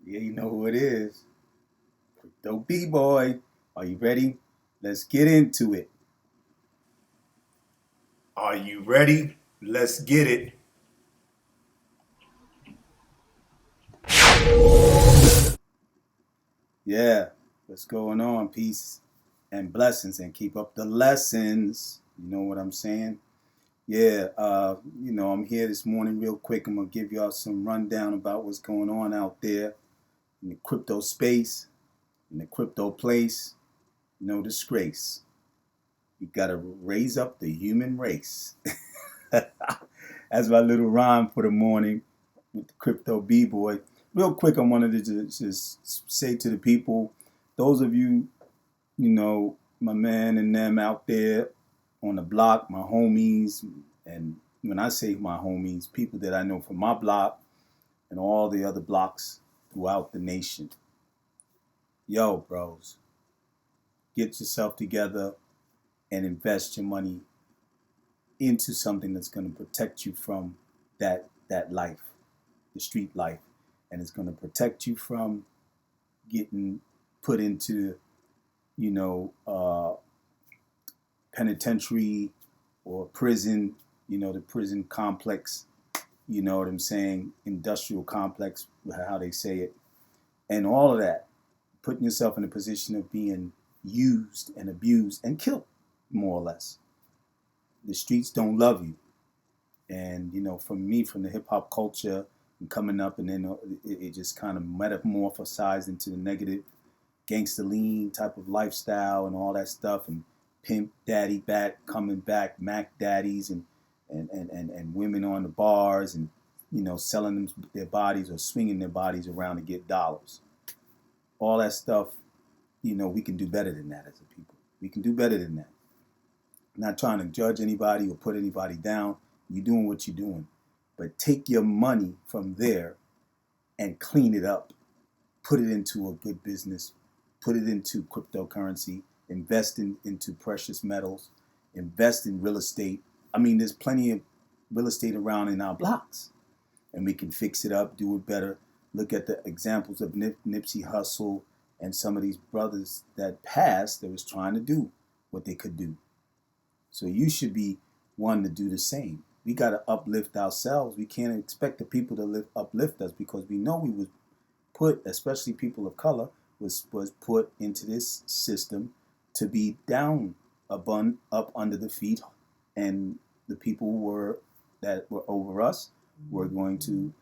Yeah, you know who it is. Dope B-boy. Are you ready? Let's get into it. Are you ready? Let's get it. Yeah, what's going on? Peace and blessings and keep up the lessons. You know what I'm saying? Yeah, I'm here this morning real quick. I'm gonna give y'all some rundown about what's going on out there in the crypto space, in the crypto place. No disgrace. You gotta raise up the human race. That's my little rhyme for the morning with the crypto b-boy. Real quick, I wanted to just say to the people, those of you, my man and them out there on the block, my homies, and when I say my homies, people that I know from my block and all the other blocks throughout the nation. Yo, bros, get yourself together and invest your money into something that's going to protect you from that life, the street life, and it's going to protect you from getting put into you know penitentiary or prison, the prison complex, you know what I'm saying, industrial complex, how they say it, and all of that, putting yourself in a position of being used and abused and killed, more or less. The streets don't love you. And for me, from the hip hop culture and coming up, and then it just kind of metamorphosized into the negative gangster lean type of lifestyle and all that stuff, and pimp daddy back coming back, Mac daddies, and women on the bars, and selling them their bodies or swinging their bodies around to get dollars. All that stuff, we can do better than that as a people. We can do better than that. I'm not trying to judge anybody or put anybody down. You're doing what you're doing. But take your money from there and clean it up. Put it into a good business. Put it into cryptocurrency. Invest into precious metals. Invest in real estate. I mean, there's plenty of real estate around in our blocks. And we can fix it up, do it better. Look at the examples of Nipsey Hussle and some of these brothers that passed that was trying to do what they could do. So you should be one to do the same. We got to uplift ourselves. We can't expect the people to uplift us, because we know we was put, especially people of color, was put into this system to be down, up under the feet, and the people that were over us were going to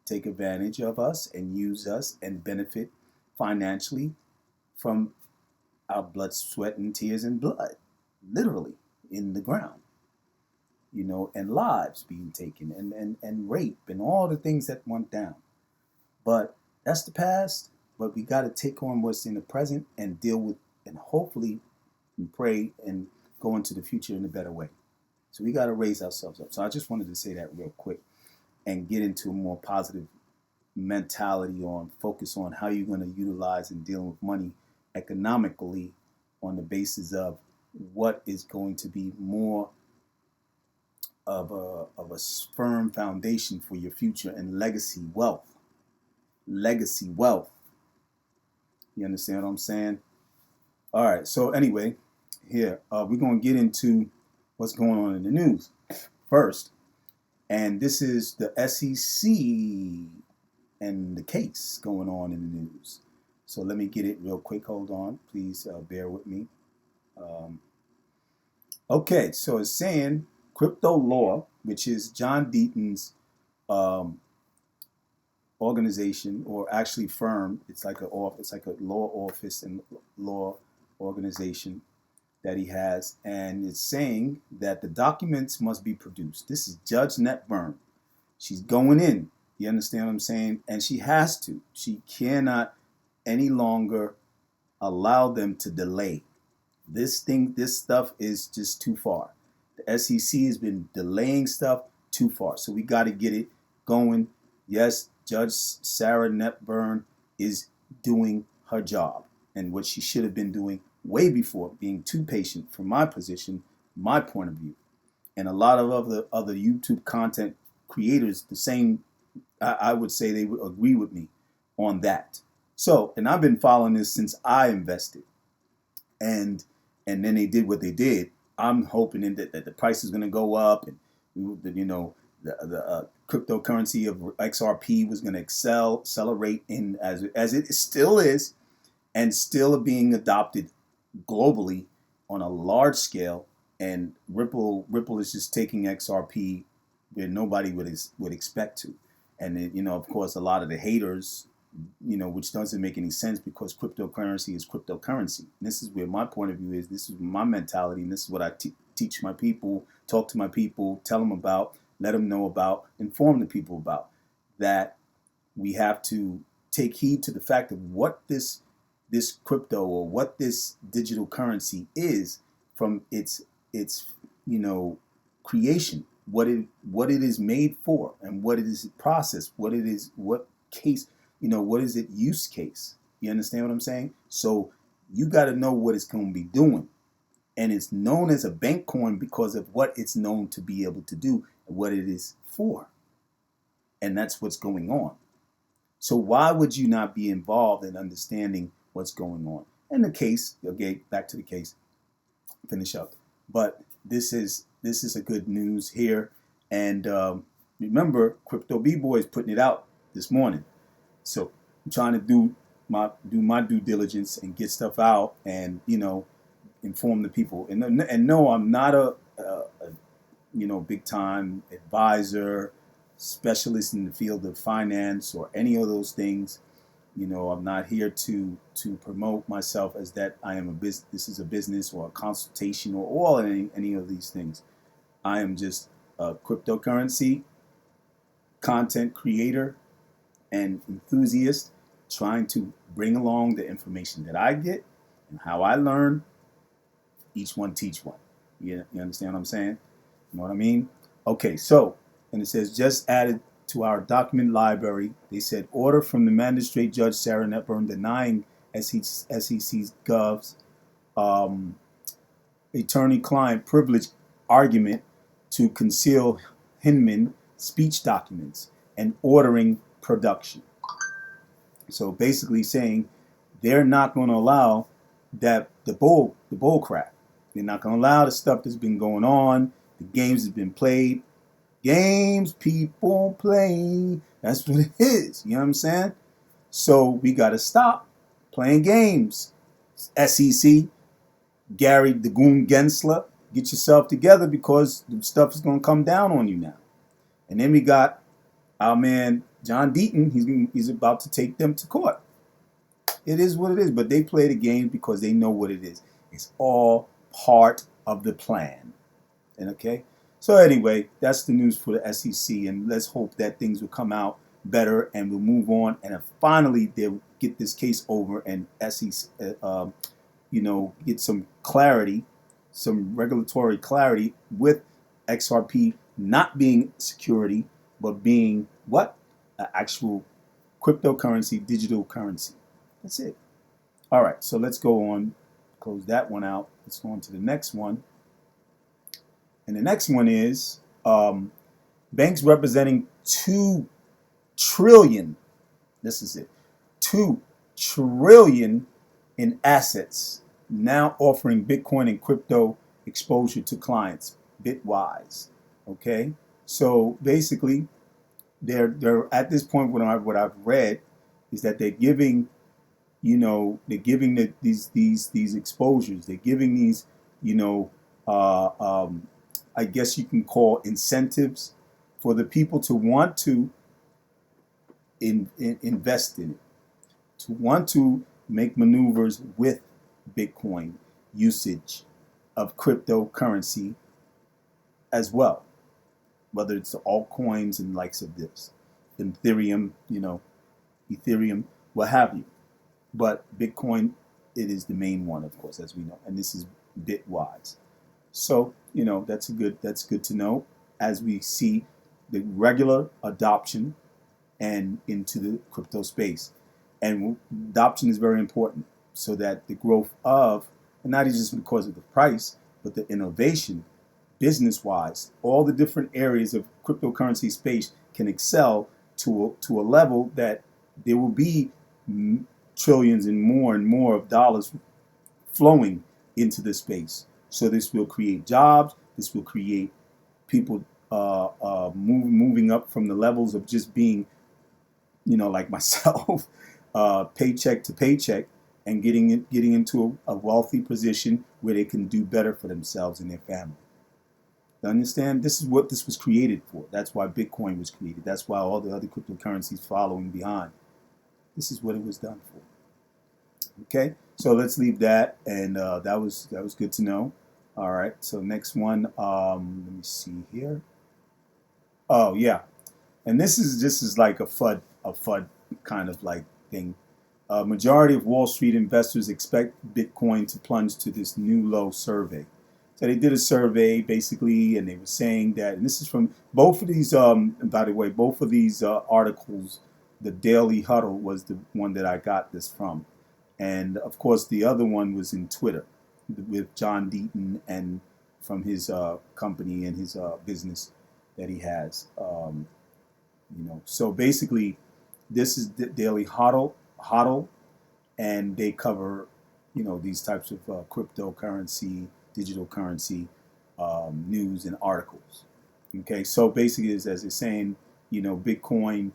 take advantage of us and use us and benefit financially from our blood, sweat, and tears and blood, literally in the ground, and lives being taken, and rape and all the things that went down. But that's the past. But we got to take on what's in the present and deal with, and hopefully, and pray and go into the future in a better way. So we got to raise ourselves up. So I just wanted to say that real quick and get into a more positive mentality on focus on how you're going to utilize and deal with money economically on the basis of what is going to be more of a firm foundation for your future and legacy wealth. Legacy wealth. You understand what I'm saying? All right. So anyway, here we're going to get into what's going on in the news first, and this is the SEC and the case going on in the news. So let me get it real quick. Hold on, please bear with me. Um, okay, so it's saying crypto law, which is John Deaton's um, organization, or actually firm. It's like a law office and law organization that he has, and it's saying that the documents must be produced. This is Judge Netburn. She's going in. You understand what I'm saying? And she has to. She cannot any longer allow them to delay. This stuff is just too far. The SEC has been delaying stuff too far. So we got to get it going. Yes, Judge Sarah Netburn is doing her job and what she should have been doing way before, being too patient from my position, my point of view. And a lot of other YouTube content creators, the same, I would say they would agree with me. on that. So, and I've been following this since I invested, and then they did what they did. I'm hoping that the price is going to go up, and the cryptocurrency of XRP was going to accelerate in as it still is, and still being adopted globally on a large scale. And Ripple is just taking XRP where nobody would expect to. And of course, a lot of the haters, which doesn't make any sense, because cryptocurrency is cryptocurrency. And this is where my point of view is. This is my mentality, and this is what I teach my people, talk to my people, tell them about, let them know about, inform the people about. That we have to take heed to the fact of what this crypto, or what this digital currency is, from its creation, what it is made for, and what it is processed, what it is, what case, what is it use case. You understand what I'm saying? So you got to know what it's going to be doing. And it's known as a bank coin because of what it's known to be able to do and what it is for. And that's what's going on. So why would you not be involved in understanding what's going on? And the case, okay, back to the case, finish up. But this is a good news here. And remember, Crypto B-Boy is putting it out this morning. So I'm trying to do my due diligence and get stuff out, and inform the people. And no, I'm not a big time advisor, specialist in the field of finance, or any of those things. I'm not here to promote myself as that I am this is a business or a consultation or any of these things. I am just a cryptocurrency content creator and enthusiast, trying to bring along the information that I get and how I learn. Each one teach one. You understand what I'm saying? You know what I mean? Okay, so, and it says, just added to our document library, they said, order from the magistrate judge Sarah Netburn denying SEC Gov's attorney-client privilege argument to conceal Hinman speech documents and ordering production. So basically saying they're not going to allow that the bull crap. They're not going to allow the stuff that's been going on, the games that's been played. Games people play. That's what it is. You know what I'm saying? So we got to stop playing games. SEC, Gary the Goon Gensler, get yourself together, because the stuff is going to come down on you now. And then we got our man John Deaton. He's about to take them to court. It is what it is. But they play the game because they know what it is. It's all part of the plan. And okay? So anyway, that's the news for the SEC. And let's hope that things will come out better and we'll move on. And finally, they'll get this case over, and SEC, get some clarity, some regulatory clarity, with XRP not being security, but being what? An actual cryptocurrency, digital currency. That's it. All right, so let's go on, close that one out. Let's go on to the next one. And the next one is banks representing $2 trillion. This is it. $2 trillion in assets, now offering Bitcoin and crypto exposure to clients. Bitwise. Okay, so basically, they're at this point. What I've read is that they're giving, these exposures. They're giving these, I guess you can call incentives for the people to want to invest in it, to want to make maneuvers with Bitcoin usage of cryptocurrency as well, whether it's the altcoins and likes of this, Ethereum, what have you. But Bitcoin, it is the main one, of course, as we know, and this is Bitwise. So, that's good to know as we see the regular adoption and into the crypto space. And adoption is very important, so that the growth of, and not just because of the price, but the innovation, business-wise, all the different areas of cryptocurrency space can excel to a level that there will be trillions and more of dollars flowing into this space. So this will create jobs. This will create people moving up from the levels of just being, like myself, paycheck to paycheck, and getting into a wealthy position where they can do better for themselves and their family. You understand? This is what this was created for. That's why Bitcoin was created. That's why all the other cryptocurrencies following behind. This is what it was done for. Okay, so let's leave that, and that was good to know. All right, so next one. Let me see here. Oh yeah, and this is like a FUD kind of like thing. Majority of Wall Street investors expect Bitcoin to plunge to this new low survey. So they did a survey basically, and they were saying that, and this is from both of these. By the way, both of these articles, the Daily Huddle was the one that I got this from, and of course the other one was in Twitter with John Deaton and from his company and his business that he has. So basically, this is the Daily Hodl, and they cover, these types of cryptocurrency, digital currency news and articles. Okay, so basically, as they're saying, Bitcoin.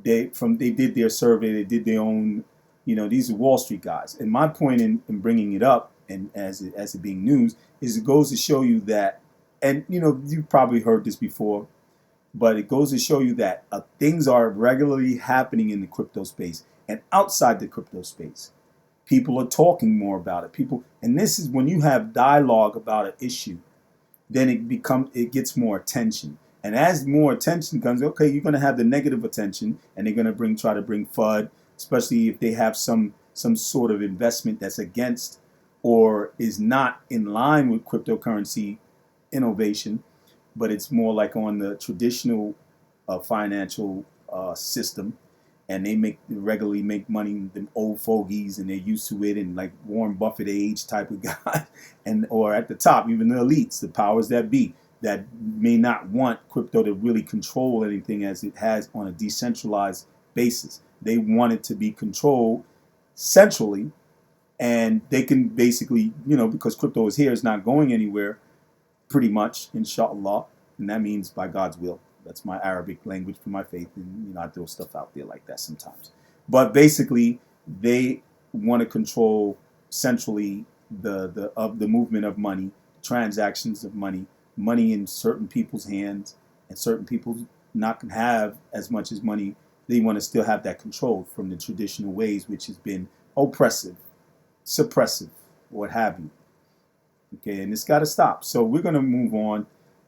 They did their survey, they did their own. These are Wall Street guys, and my point in bringing it up and as it being news is it goes to show you that, and you've probably heard this before, but it goes to show you that things are regularly happening in the crypto space and outside the crypto space. People are talking more about it. And this is when you have dialogue about an issue, then it gets more attention. And as more attention comes, okay, you're going to have the negative attention, and they're going to try to bring FUD, especially if they have some sort of investment that's against or is not in line with cryptocurrency innovation, but it's more like on the traditional financial system, and they regularly make money. Them old fogies, and they're used to it, and like Warren Buffett age type of guy, and or at the top, even the elites, the powers that be, that may not want crypto to really control anything as it has on a decentralized basis. They want it to be controlled centrally, and they can basically, because crypto is here, it's not going anywhere pretty much, inshallah, and that means by God's will. That's my Arabic language for my faith, and I throw stuff out there like that sometimes. But basically, they want to control centrally the movement of money, transactions of money in certain people's hands, and certain people not can have as much as money. They want to still have that control from the traditional ways, which has been oppressive, suppressive, what have you. Okay, and it's got to stop. So we're going to move on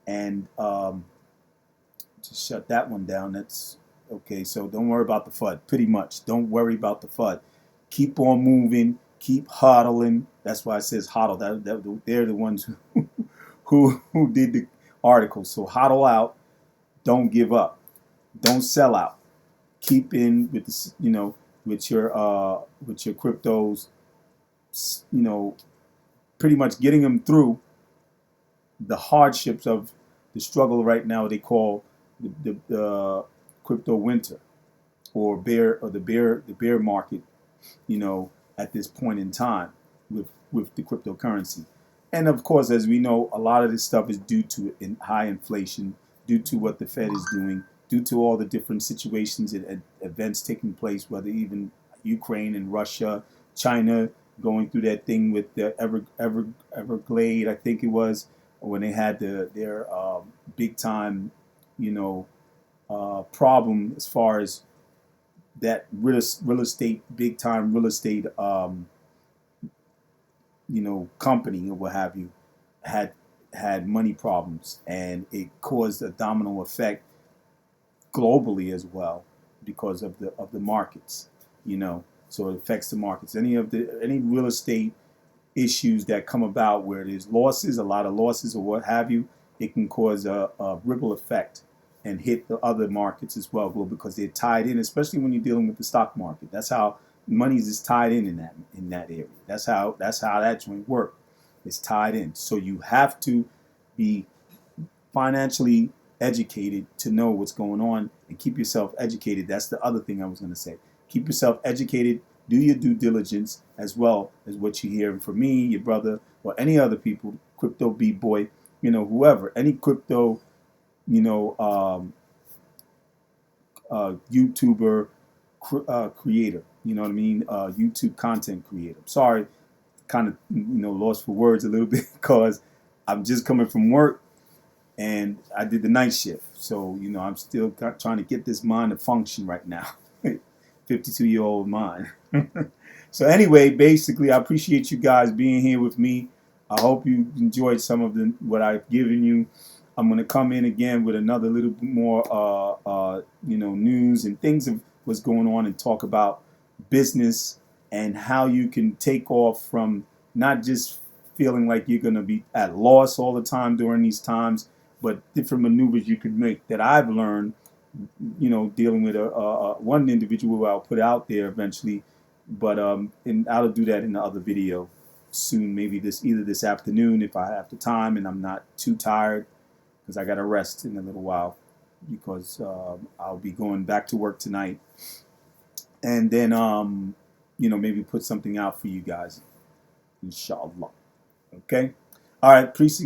and just shut that one down. That's okay. So don't worry about the FUD. Pretty much, don't worry about the FUD. Keep on moving. Keep hodling. That's why it says hodl. They're the ones who did the article. So hodl out. Don't give up. Don't sell out. Keep in with with your cryptos. Pretty much getting them through the hardships of the struggle right now. They call the crypto winter or the bear market. At this point in time with the cryptocurrency, and of course, as we know, a lot of this stuff is due to high inflation, due to what the Fed is doing, due to all the different situations and events taking place, whether even Ukraine and Russia, China going through that thing with the Everglade, I think it was, when they had their big time, problem as far as that real estate, big time real estate, company or what have you, had money problems, and it caused a domino effect globally as well because of the markets. So it affects the markets. Any real estate issues that come about where there's losses, a lot of losses or what have you, it can cause a ripple effect and hit the other markets as well, because they're tied in, especially when you're dealing with the stock market. That's how money is tied in that area. That's how that joint works. It's tied in. So you have to be financially educated to know what's going on and keep yourself educated. That's the other thing I was going to say. keep yourself educated, do your due diligence as well as what you're hearing from me, your brother, or any other people, crypto b-boy, whoever, any crypto, you know, YouTuber creator, you know what I mean? YouTube content creator. Sorry, kind of, lost for words a little bit because I'm just coming from work and I did the night shift. So, I'm still trying to get this mind to function right now. 52-year-old mind. So anyway, basically, I appreciate you guys being here with me. I hope you enjoyed some of what I've given you. I'm going to come in again with another little bit more, news and things of what's going on and talk about business and how you can take off from not just feeling like you're going to be at loss all the time during these times, but different maneuvers you could make that I've learned, dealing with one individual who I'll put out there eventually. But and I'll do that in the other video soon, maybe either this afternoon if I have the time and I'm not too tired, because I got to rest in a little while because I'll be going back to work tonight. And then, maybe put something out for you guys, inshallah. Okay? All right, please,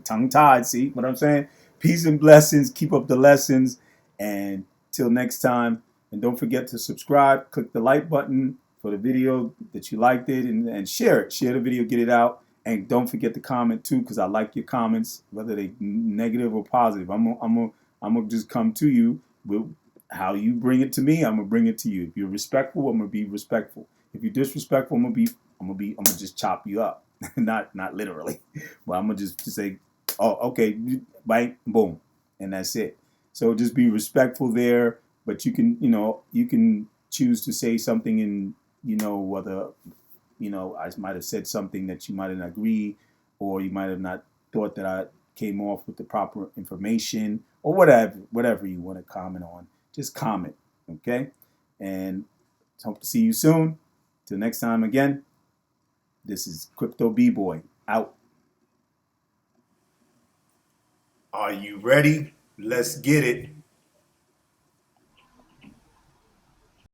tongue-tied, see what I'm saying? Peace and blessings. Keep up the lessons. And till next time. And don't forget to subscribe. Click the like button for the video that you liked it, and share it. Share the video, get it out. And don't forget to comment too, because I like your comments, whether they negative or positive. I'm gonna just come to you with how you bring it to me. I'm gonna bring it to you. If you're respectful, I'm gonna be respectful. If you're disrespectful, I'm gonna just chop you up. not literally, but I'm gonna just say, oh, okay, bite, boom, and that's it. So just be respectful there. But you can choose to say something in, whether, I might have said something that you might not agree, or you might have not thought that I came off with the proper information, or whatever you want to comment on. Just comment, okay? And hope to see you soon. Till next time again, this is Crypto B-Boy, out. Are you ready? Let's get it.